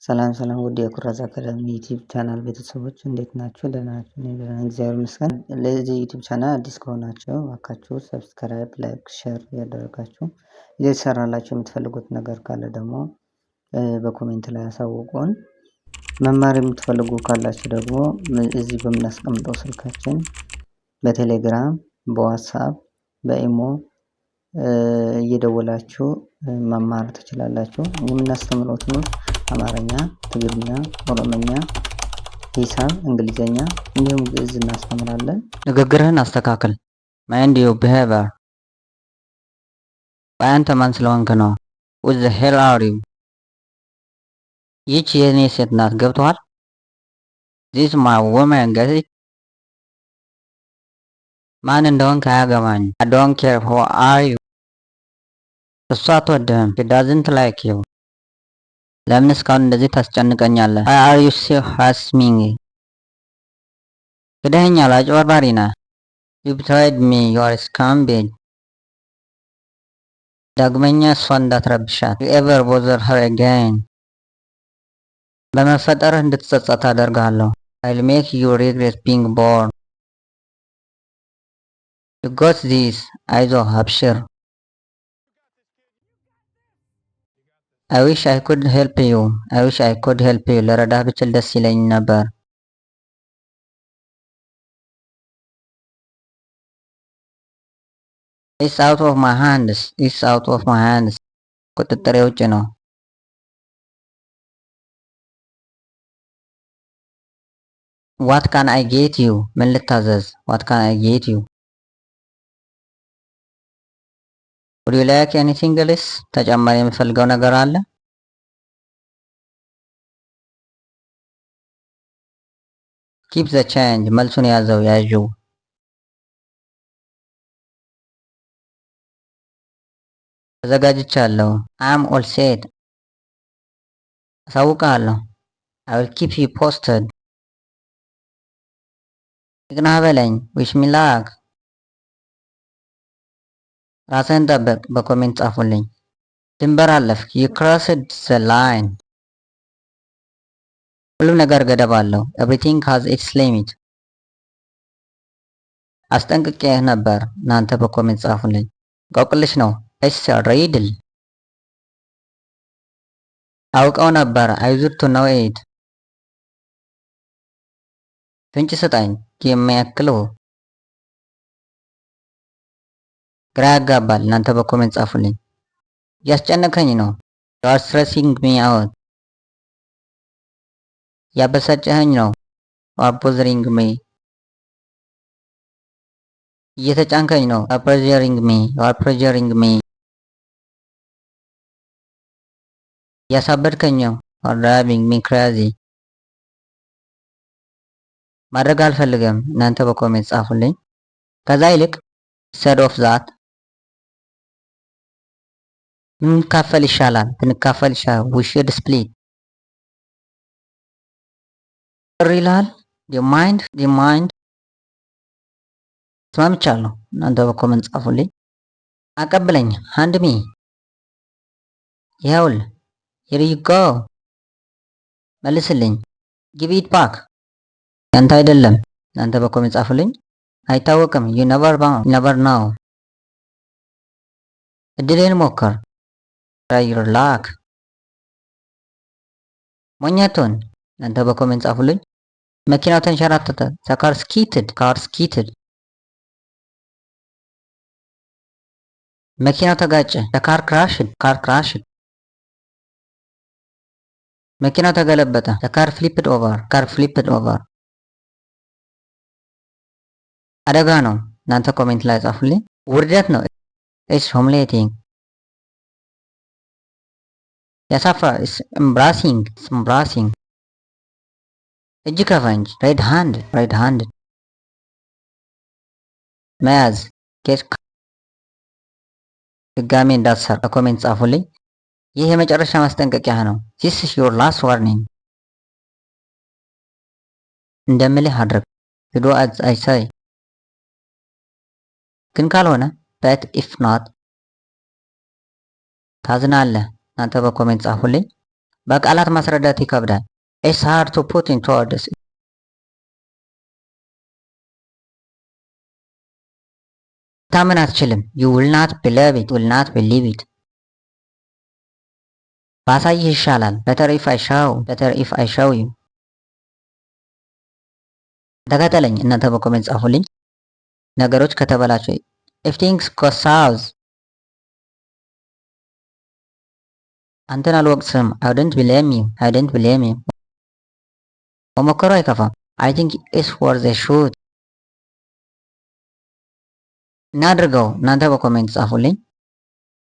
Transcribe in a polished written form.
ሰላም ሰላም ውድ የኩራዝ አካዳሚ ዩቲዩብ ቻናል ቤተሰቦች እንዴት ናችሁ? ደህና ናችሁ? እኔ ደህና ነኝ፣ እግዚአብሔር ይመስገን። ለዚህ ዩቲዩብ ቻናል አዲስ ከሆናችሁ እባካችሁ ሰብስክራይብ፣ ላይክ፣ ሼር ያደረጋችሁ እየተሰራላችሁ የምትፈልጉት ነገር ካለ ደግሞ በኮሜንት ላይ ያሳውቁን። መማር የምትፈልጉ ካላችሁ ደግሞ እዚህ በምናስቀምጠው ስልካችን በቴሌግራም፣ በዋትስአፕ፣ በኢሞ እየደወላችሁ መማር ትችላላችሁ። የምናስተምረው ትምህርት አማርኛ፣ ትግርኛ፣ ኦሮምኛ፣ ሂሳብ፣ እንግሊዘኛ እንዲሁም ግዕዝ እናስተምራለን። ንግግርህን አስተካክል። ማይንድ ዩ ቢሄቨር። አንተ ማን ስለሆንክ ነው? Who the hell are you? ይህች የኔ ሴት ናት። ገብቶሃል? This my woman. Get it? ማን እንደሆንክ አያገባኝም። I don't care who are you. እሷ አትወድህም። She doesn't like you. ለምን እስካሁን እንደዚህ ታስጨንቀኛለህ? Why are you still harassing me? ክደኸኛል፣ አጭበርባሪ ነህ። You betrayed me. You are a scumbag. ዳግመኛ እሷን እንዳትረብሻት። You ever bother her again? በመፈጠርህ እንድትጸጸት አደርግሃለሁ። I'll make you regret being born. You got this. አይዞህ፣ አብሽር። I wish I could help you. I wish I could help you. ልረዳህ ብችል ደስ ይለኝ ነበር። It's out of my hands. It's out of my hands. ቁጥጥሬ ውጭ ነው። What can I get you? ምን ልታዘዝ? What can I get you? Would you like anything else? ተጨማሪ የምፈልገው ነገር አለ? Keep the change. መልሱን ያዘው፣ ያዥው። ተዘጋጅቻለሁ። I'm all set. አሳውቅሃለሁ። I will keep you posted. ይቅናህ በለኝ። Wish me luck. ራስህን ጠብቅ። በኮሜንት ጻፉልኝ። ድንበር አለፍክ። You crossed the line. ሁሉም ነገር ገደብ አለው። Everything has its limit. አስጠንቅቄህ ነበር። እናንተ በኮሜንት ጻፉልኝ። እንቆቅልሽ ነው። It's a riddle. አውቀው ነበር። I used to know it. ፍንጭ ስጠኝ። Give me a clue. ግራ ያጋባል። እናንተ በኮሜንት ጻፉልኝ። እያስጨነቀኝ ነው። You are stressing me out. ያበሳጨኸኝ ነው። You are bothering me. እየተጫንከኝ ነው። You are pressuring me. You are pressuring me. እያሳበድከኝ ነው። You are driving me crazy. ማድረግ አልፈልግም። እናንተ በኮሜንት ጻፉልኝ። ከዛ ይልቅ instead of that. ብንካፈል ይሻላል። ብንካፈል ይሻላል። We should split. ቅር ይልሃል? Do you mind? Do you mind? ተስማምቻለሁ። እናንተ በኮሜንት ጻፉልኝ። አቀብለኝ። Hand me. ይኸውልህ። Here you go. መልስልኝ። Give it back. ያንተ አይደለም። እናንተ በኮሜንት ጻፉልኝ። አይታወቅም። You never know. እድልን ሞክር። Try your luck. ሞኛቶን። እናንተ በኮሜንት ጻፉልኝ። መኪናው ተንሸራተተ። The car skidded. መኪናው ተጋጨ። The car crashed. መኪናው ተገለበጠ። The car flipped over. አደጋ ነው። እናንተ ኮሜንት ላይ ጻፉልኝ። ውርደት ነው። It's humiliating. ያሳፍራል። It's embarrassing. እጅ ከፈንጅ red handed. መያዝ ድጋሜ እንዳትሰር በኮሜንት ጻፉልኝ። ይህ የመጨረሻ ማስጠንቀቂያ ነው። This is your last warning. እንደምልህ አድርግ። You do as I say. ግን ካልሆነ but if not. ታዝናለህ። እናንተ በኮሜንት ጻፉልኝ። በቃላት ማስረዳት ይከብዳል። It's hard to put into words. ታምን አትችልም። You will not believe it. Will not believe it. ባሳይህ ይሻላል። Better if I show. Better if I show you. ተከተለኝ። እናንተ በኮሜንት ጻፉልኝ። ነገሮች ከተበላሹ If things go south. አንተን አልወቅስም። I wouldn't blame you. I wouldn't blame you. መሞከሩ አይከፋም። I think it's worth a shot. እናድርገው። እናንተ በኮሜንት ጻፉልኝ።